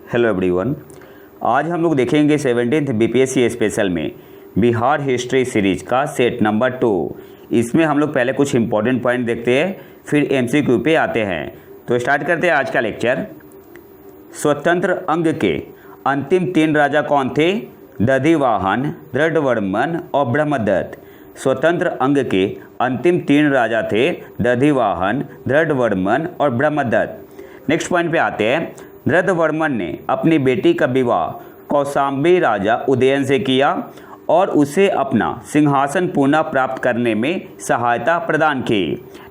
Hello everyone. आज हम लोग देखेंगे 17th बीपीएससी स्पेशल में बिहार हिस्ट्री सीरीज का सेट नंबर 2। इसमें हम लोग पहले कुछ इंपॉर्टेंट पॉइंट देखते हैं, फिर एमसीक्यू पे आते हैं। तो स्टार्ट करते हैं आज का लेक्चर। स्वतंत्र अंग के अंतिम 3 राजा कौन थे? दधिवाहन, दृढ़वर्मन और ब्रह्मदत्त। स्वतंत्र अंग के अंतिम 3 राजा थे दधिवाहन, दृढ़वर्मन और ब्रह्मदत्त। नेक्स्ट पॉइंट पे आते हैं। दृढ़वर्मन ने अपनी बेटी का विवाह कौशाम्बी राजा उदयन से किया और उसे अपना सिंहासन पुनः प्राप्त करने में सहायता प्रदान की।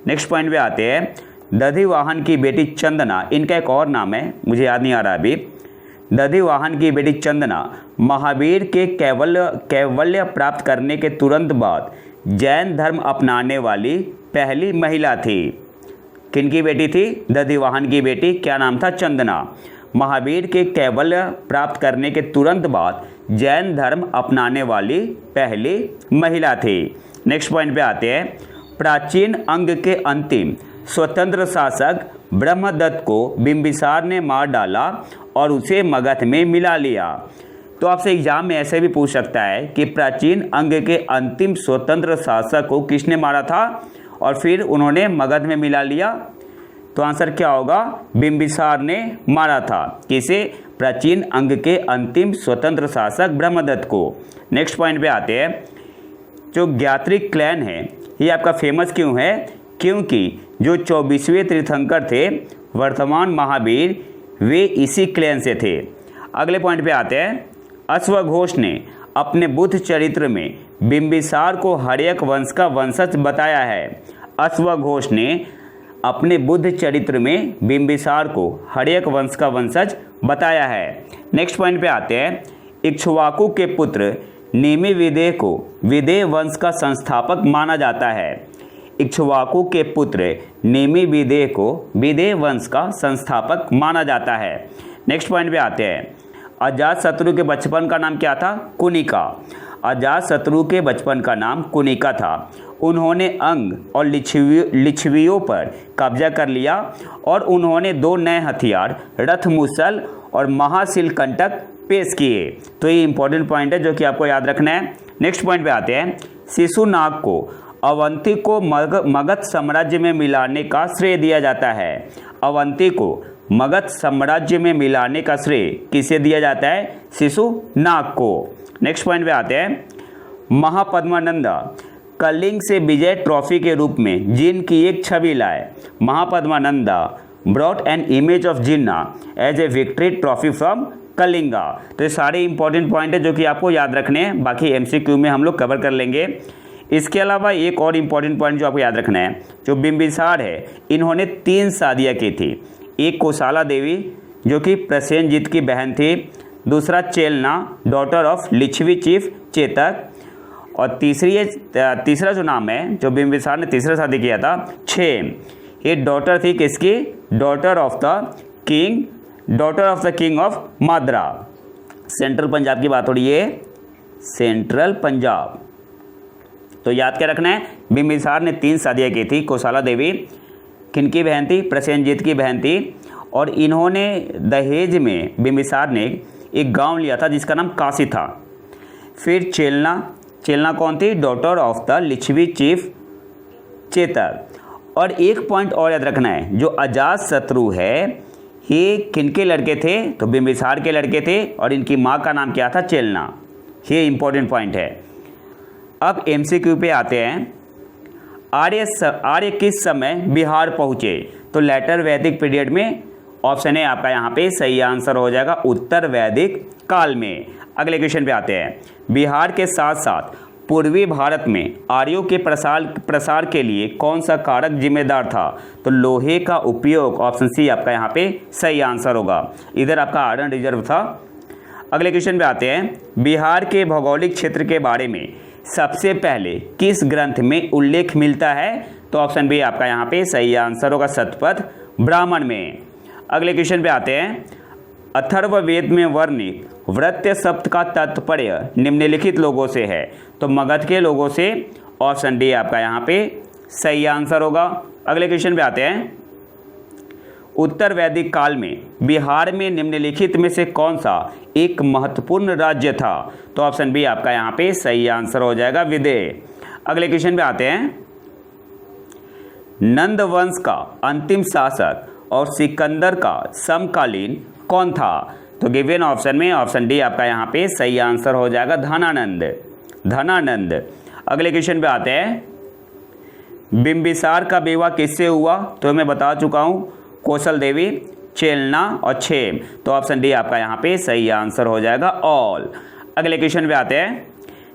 नेक्स्ट पॉइंट पे आते हैं। दधिवाहन की बेटी चंदना, इनका एक और नाम है, मुझे याद नहीं आ रहा अभी। दधिवाहन की बेटी चंदना महावीर के कैवल्य प्राप्त करने के तुरंत बाद जैन धर्म अपनाने वाली पहली महिला थी। किनकी बेटी थी? दधिवाहन की बेटी। क्या नाम था? चंदना। महावीर के कैवल्य प्राप्त करने के तुरंत बाद जैन धर्म अपनाने वाली पहली महिला थी। नेक्स्ट पॉइंट पे आते हैं। प्राचीन अंग के अंतिम स्वतंत्र शासक ब्रह्मदत्त को बिंबिसार ने मार डाला और उसे मगध में मिला लिया। तो आपसे एग्जाम में ऐसे भी पूछ सकता है कि प्राचीन अंग के अंतिम स्वतंत्र शासक को किसने मारा था और फिर उन्होंने मगध में मिला लिया? तो आंसर क्या होगा? बिंबिसार ने मारा था। किसे? प्राचीन अंग के अंतिम स्वतंत्र शासक ब्रह्मदत्त को। नेक्स्ट पॉइंट पे आते हैं। जो ज्ञात्रिक क्लैन है ये आपका फेमस क्यों है? क्योंकि जो 24वें तीर्थंकर थे वर्तमान महावीर, वे इसी क्लैन से थे। अगले पॉइंट पे आते हैं। अश्वघोष ने अपने बुद्ध चरित्र में बिंबिसार को हर्यक वंश का वंशज बताया है। अश्वघोष ने अपने बुद्ध चरित्र में बिंबिसार को हर्यक वंश का वंशज बताया है। नेक्स्ट पॉइंट पे आते हैं। इक्ष्वाकु के पुत्र नेमि विदेह को विदेह वंश का संस्थापक माना जाता है। इक्ष्वाकु के पुत्र नेमि विदेह को विदेह वंश का संस्थापक माना जाता है। नेक्स्ट पॉइंट पे आते हैं। अजातशत्रु के बचपन का नाम क्या था? कुनिका। अजातशत्रु के बचपन का नाम कुनिका था। उन्होंने अंग और लिच्छवियों पर कब्जा कर लिया और उन्होंने 2 नए हथियार रथमुसल और महाशिलकंटक पेश किए। तो ये इंपॉर्टेंट पॉइंट है जो कि आपको याद रखना है। नेक्स्ट पॉइंट पे आते हैं। शिशुनाग को अवंती को मगध साम्राज्य में मिलाने का श्रेय दिया जाता है। अवंती को मगध साम्राज्य में मिलाने का श्रेय किसे दिया जाता है? शिशुनाग को। नेक्स्ट पॉइंट पे आते हैं। महापद्मानंदा कलिंग से विजय ट्रॉफी के रूप में जिन की एक छवि लाए। Mahapadmananda brought an image of Jina as a victory trophy from Kalinga. तो ये सारे इंपॉर्टेंट पॉइंट है जो कि आपको याद रखने हैं, बाकी एमसीक्यू में हम लोग कवर कर लेंगे। इसके अलावा एक और इम्पॉर्टेंट पॉइंट जो आपको याद रखना है, जो बिंबिसार है इन्होंने 3 शादियाँ की थी। एक कोसाला देवी जो कि प्रसेनजीत की बहन थी, दूसरा Chelna daughter of Licchavi chief Chetak, और तीसरा जो नाम है जो बिंबिसार ने तीसरा शादी किया था, क्षेम। ये डॉटर थी किसकी? Daughter of the king of Madra. Central Punjab की बात हो रही है, सेंट्रल पंजाब। तो याद क्या रखना है? बिंबिसार ने 3 शादियाँ की थी। कोसाला देवी किनकी बहन थी? प्रसेनजीत की बहन थी। और इन्होंने दहेज में बिंबिसार ने एक गांव लिया था जिसका नाम काशी था। फिर चेलना कौन थी? Daughter of the Licchavi chief Chetak. और एक पॉइंट और याद रखना है, जो अजातशत्रु है ये किनके लड़के थे? तो बिंबिसार के लड़के थे और इनकी माँ का नाम क्या था? चेलना। ये इंपॉर्टेंट पॉइंट है। अब एमसीक्यू पे आते हैं। आर्य किस समय बिहार पहुँचे? तो लेटर वैदिक पीरियड में। ऑप्शन है आपका यहाँ पे सही आंसर हो जाएगा, उत्तर वैदिक काल में। अगले क्वेश्चन पे आते हैं। बिहार के साथ साथ पूर्वी भारत में आर्यों के प्रसार के लिए कौन सा कारक जिम्मेदार था? तो लोहे का उपयोग। ऑप्शन सी आपका यहाँ पे सही आंसर होगा। इधर आपका आयरन रिजर्व था। अगले क्वेश्चन पे आते हैं। बिहार के भौगोलिक क्षेत्र के बारे में सबसे पहले किस ग्रंथ में उल्लेख मिलता है? तो ऑप्शन बी आपका यहाँ पे सही आंसर होगा, शतपथ ब्राह्मण में। अगले क्वेश्चन पे आते हैं। अथर्ववेद में वर्णित वृत्य शब्द का तात्पर्य निम्नलिखित लोगों से है। तो मगध के लोगों से। ऑप्शन डी आपका यहाँ पे सही आंसर होगा। अगले क्वेश्चन पे आते हैं। उत्तर वैदिक काल में बिहार में निम्नलिखित में से कौन सा एक महत्वपूर्ण राज्य था? तो ऑप्शन बी आपका यहाँ पे सही आंसर हो जाएगा, विदेह। अगले क्वेश्चन पे आते हैं। नंद वंश का अंतिम शासक और सिकंदर का समकालीन कौन था? तो गिवन ऑप्शन में ऑप्शन डी आपका यहाँ पे सही आंसर हो जाएगा, धनानंद। अगले क्वेश्चन पे आते हैं। बिंबिसार का विवाह किससे हुआ? तो मैं बता चुका हूँ, कौशल देवी, चेलना और क्षेम। तो ऑप्शन डी आपका यहाँ पे सही आंसर हो जाएगा, ऑल। अगले क्वेश्चन पे आते हैं।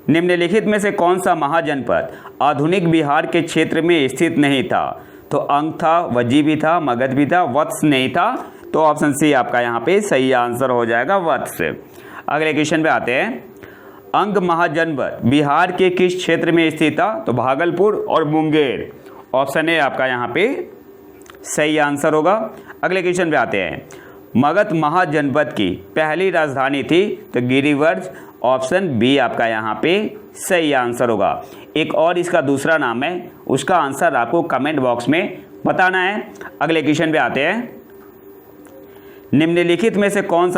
निम्नलिखित में से कौन सा महाजनपद आधुनिक बिहार के क्षेत्र में स्थित नहीं था? तो अंग था, वज्जी भी था, मगध भी था, वत्स नहीं था। तो ऑप्शन सी आपका यहाँ पे सही आंसर हो जाएगा, वत्स। अगले क्वेश्चन पे आते हैं। अंग महाजनपद बिहार के किस क्षेत्र में स्थित था? तो भागलपुर और मुंगेर। ऑप्शन ए आपका यहाँ पे सही आंसर होगा। अगले क्वेश्चन पे आते हैं। मगध महाजनपद की पहली राजधानी थी? तो गिरिवर्ज। ऑप्शन बी आपका यहाँ पे सही आंसर होगा। एक और इसका दूसरा नाम है, उसका आंसर आपको कमेंट बॉक्स में बताना है। अगले क्वेश्चन पे आते हैं। निम्नलिखित में से कौन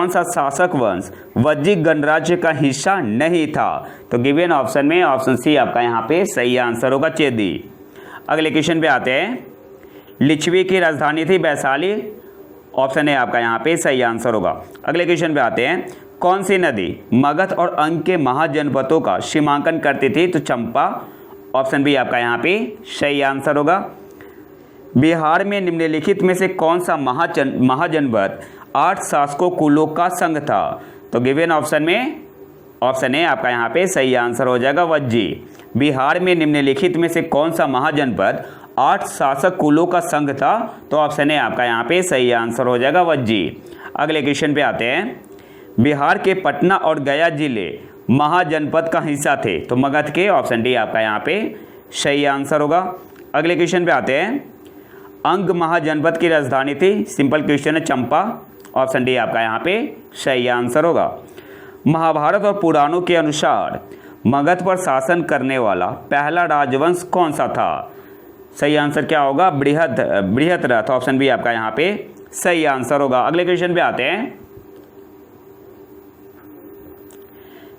सा शासक वंश वज्जी गणराज्य का हिस्सा नहीं था? तो गिवन ऑप्शन में ऑप्शन सी आपका यहाँ पे सही आंसर होगा, चेदी। अगले क्वेश्चन पे आते हैं। लिच्छवी की राजधानी थी वैशाली। ऑप्शन ए आपका यहाँ पे सही आंसर होगा। अगले क्वेश्चन पे आते हैं। कौन सी नदी मगध और अंग के महाजनपदों का सीमांकन करती थी? तो चंपा। ऑप्शन बी आपका यहाँ पे सही आंसर होगा। बिहार में निम्नलिखित में से कौन सा महाजनपद 8 शासकों कुलों का संघ था? तो गिवन ऑप्शन में ऑप्शन ए आपका यहाँ पे सही आंसर हो जाएगा, वज्जी। बिहार में निम्नलिखित में से कौन सा महाजनपद 8 शासक कुलों का संघ था? तो ऑप्शन ए आपका यहाँ पे सही आंसर हो जाएगा, वज्जी। अगले क्वेश्चन पे आते हैं। बिहार के पटना और गया जिले महाजनपद का हिस्सा थे? तो मगध के। ऑप्शन डी आपका यहाँ पे सही आंसर होगा। अगले क्वेश्चन पे आते हैं। अंग महाजनपद की राजधानी थी? सिंपल क्वेश्चन है, चंपा। ऑप्शन डी आपका यहाँ पे सही आंसर होगा। महाभारत और पुराणों के अनुसार मगध पर शासन करने वाला पहला राजवंश कौन सा था? सही आंसर क्या होगा? बृहद्रथ। ऑप्शन बी आपका यहाँ पे सही आंसर होगा। अगले क्वेश्चन पे आते हैं।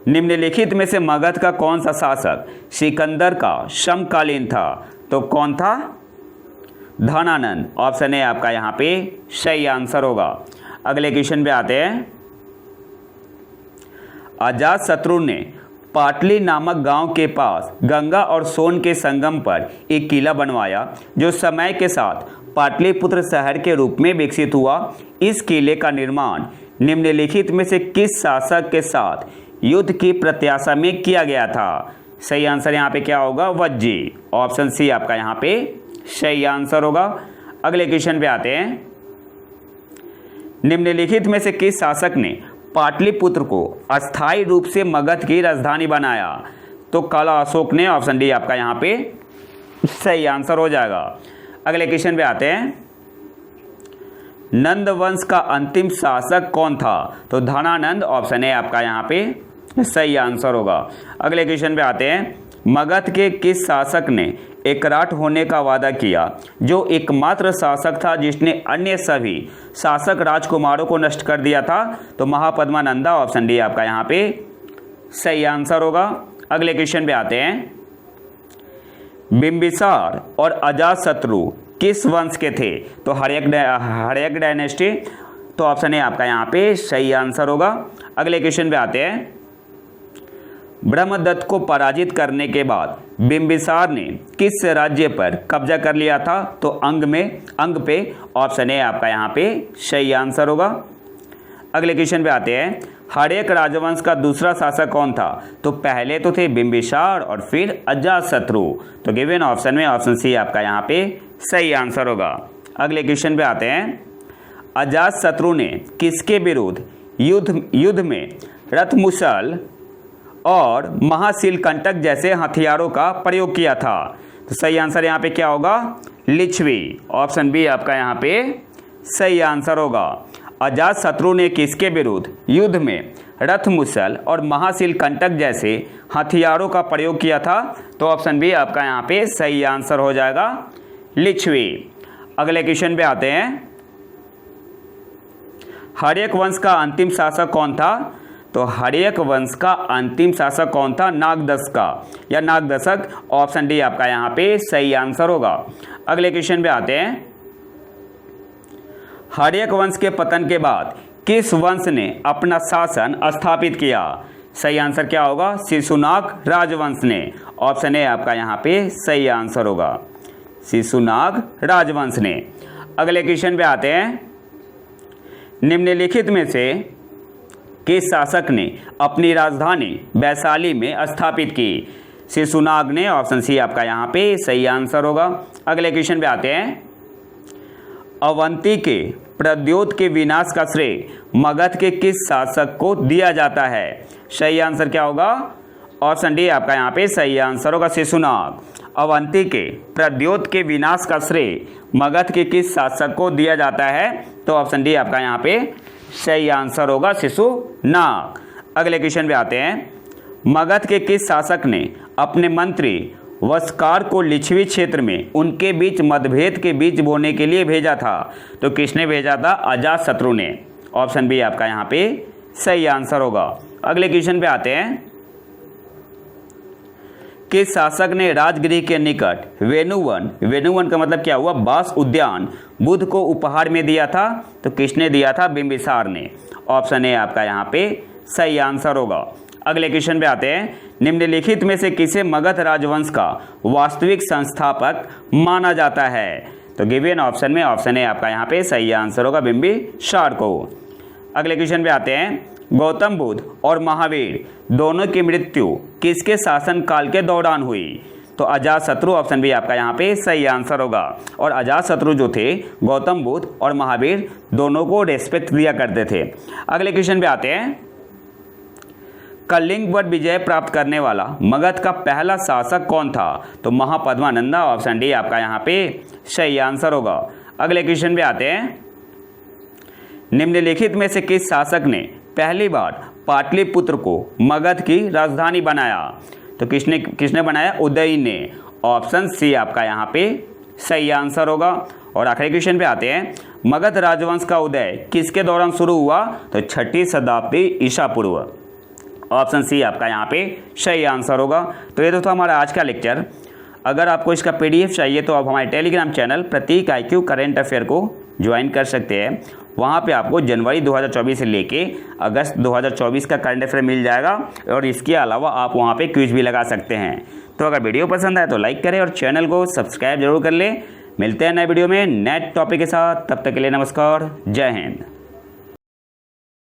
निम्नलिखित में से मगध का कौन सा शासक सिकंदर का समकालीन था? तो कौन था? धनानंद। ऑप्शन ए आपका यहाँ पे सही आंसर होगा। अगले क्वेश्चन पे आते हैं। अजातशत्रु ने पाटली नामक गांव के पास गंगा और सोन के संगम पर एक किला बनवाया, जो समय के साथ पाटलिपुत्र शहर के रूप में विकसित हुआ। इस किले का निर्माण निम्नलिखित में से किस शासक के साथ युद्ध की प्रत्याशा में किया गया था? सही आंसर यहाँ पे क्या होगा? वज्जी। ऑप्शन सी आपका यहाँ पे सही आंसर होगा। अगले क्वेश्चन पे आते हैं। निम्नलिखित में से किस शासक ने पाटलिपुत्र को अस्थायी रूप से मगध की राजधानी बनाया? तो काला अशोक ने। ऑप्शन डी आपका यहाँ पे सही आंसर हो जाएगा। अगले क्वेश्चन पे आते हैं। नंद वंश का अंतिम शासक कौन था? तो धनानंद। ऑप्शन ए आपका यहाँ पे सही आंसर होगा। अगले क्वेश्चन पे आते हैं। मगध के किस शासक ने एकराट होने का वादा किया, जो एकमात्र शासक था जिसने अन्य सभी शासक राजकुमारों को नष्ट कर दिया था? तो महापद्मानंदा। ऑप्शन डी आपका यहाँ पे सही आंसर होगा। अगले क्वेश्चन पे आते हैं। बिंबिसार और अजातशत्रु किस वंश के थे? तो हर्यक डायनेस्टी। तो ऑप्शन ए आपका यहाँ पे सही आंसर होगा। अगले क्वेश्चन पे आते हैं। ब्रह्मदत्त को पराजित करने के बाद बिंबिसार ने किस राज्य पर कब्जा कर लिया था? तो अंग पे। ऑप्शन ए आपका यहाँ पे सही आंसर होगा। अगले क्वेश्चन पे आते हैं। हर्यक राजवंश का दूसरा शासक कौन था? तो पहले तो थे बिंबिसार और फिर अजातशत्रु। तो गिवन ऑप्शन में ऑप्शन सी आपका यहाँ पे सही आंसर होगा। अगले क्वेश्चन पे आते हैं। अजातशत्रु ने किसके विरुद्ध युद्ध में रथमुसल और महाशिलकंटक जैसे हथियारों का प्रयोग किया था? तो सही आंसर यहाँ पे क्या होगा? लिच्छवी। ऑप्शन बी आपका यहाँ पे सही आंसर होगा। अजातशत्रु ने किसके विरुद्ध युद्ध में रथमुसल और महाशिलकंटक जैसे हथियारों का प्रयोग किया था? तो ऑप्शन बी आपका यहाँ पे सही आंसर हो जाएगा, लिच्छवी। अगले क्वेश्चन पे आते हैं, हर्यक वंश का अंतिम शासक कौन था? तो हर्यक वंश का अंतिम शासक कौन था? नागदशका या नागदशक। ऑप्शन डी आपका यहाँ पे सही आंसर होगा। अगले क्वेश्चन पे आते हैं, हर्यक वंश के पतन के बाद किस वंश ने अपना शासन स्थापित किया? सही आंसर क्या होगा? शिशुनाग राजवंश ने। ऑप्शन ए आपका यहाँ पे सही आंसर होगा, शिशुनाग राजवंश ने। अगले क्वेश्चन पे आते हैं, निम्नलिखित में से किस शासक ने अपनी राजधानी वैशाली में स्थापित की? शिशुनाग ने। ऑप्शन सी आपका यहाँ पे सही आंसर होगा। अगले क्वेश्चन पे आते हैं, अवंती के प्रद्योत के विनाश का श्रेय मगध के किस शासक को दिया जाता है? सही आंसर क्या होगा? ऑप्शन डी आपका यहाँ पे सही आंसर होगा, शिशुनाग। अवंती के प्रद्योत के विनाश का श्रेय मगध के किस शासक को दिया जाता है? तो ऑप्शन डी आपका यहाँ पे सही आंसर होगा, शिशुनाग। अगले क्वेश्चन पे आते हैं, मगध के किस शासक ने अपने मंत्री वस्कार को लिच्छवी क्षेत्र में उनके बीच मतभेद के बीज बोने के लिए भेजा था? तो किसने भेजा था? अजातशत्रु ने। ऑप्शन बी आपका यहाँ पे सही आंसर होगा। अगले क्वेश्चन पे आते हैं, किस शासक ने राजगृह के निकट वेणुवन का मतलब क्या हुआ? बांस उद्यान बुद्ध को उपहार में दिया था? तो किसने दिया था? बिंबिसार ने। ऑप्शन ए आपका यहाँ पे सही आंसर होगा। अगले क्वेश्चन पे आते हैं, निम्नलिखित में से किसे मगध राजवंश का वास्तविक संस्थापक माना जाता है? तो गिवन ऑप्शन में ऑप्शन ए आपका यहाँ पे सही आंसर होगा, बिंबिसार को। अगले क्वेश्चन पे आते हैं, गौतम बुद्ध और महावीर दोनों की मृत्यु किसके शासन काल के दौरान हुई? तो अजातशत्रु। ऑप्शन बी आपका यहाँ पे सही आंसर होगा। और अजातशत्रु जो थे गौतम बुद्ध और महावीर दोनों को रेस्पेक्ट दिया करते थे। अगले क्वेश्चन पे आते हैं, कलिंग पर विजय प्राप्त करने वाला मगध का पहला शासक कौन था? तो महापद्मानंदा। ऑप्शन डी आपका यहाँ पे सही आंसर होगा। अगले क्वेश्चन पे आते हैं, निम्नलिखित में से किस शासक ने पहली बार पाटलिपुत्र को मगध की राजधानी बनाया? तो किसने बनाया? उदय ने। ऑप्शन सी आपका यहाँ पे सही आंसर होगा। और आखिरी क्वेश्चन पे आते हैं, मगध राजवंश का उदय किसके दौरान शुरू हुआ? तो 6ठी शताब्दी ईसा पूर्व। ऑप्शन सी आपका यहाँ पे सही आंसर होगा। तो ये तो था हमारा आज का लेक्चर। अगर आपको इसका पीडीएफ चाहिए तो आप हमारे टेलीग्राम चैनल प्रतीक IQ करेंट अफेयर को ज्वाइन कर सकते हैं। वहाँ पे आपको जनवरी 2024 से लेके अगस्त 2024 का करंट अफेयर मिल जाएगा और इसके अलावा आप वहाँ पे क्विज भी लगा सकते हैं। तो अगर वीडियो पसंद आए तो लाइक करें और चैनल को सब्सक्राइब जरूर कर लें। मिलते हैं नए वीडियो में नए टॉपिक के साथ, तब तक के लिए नमस्कार, जय हिंद।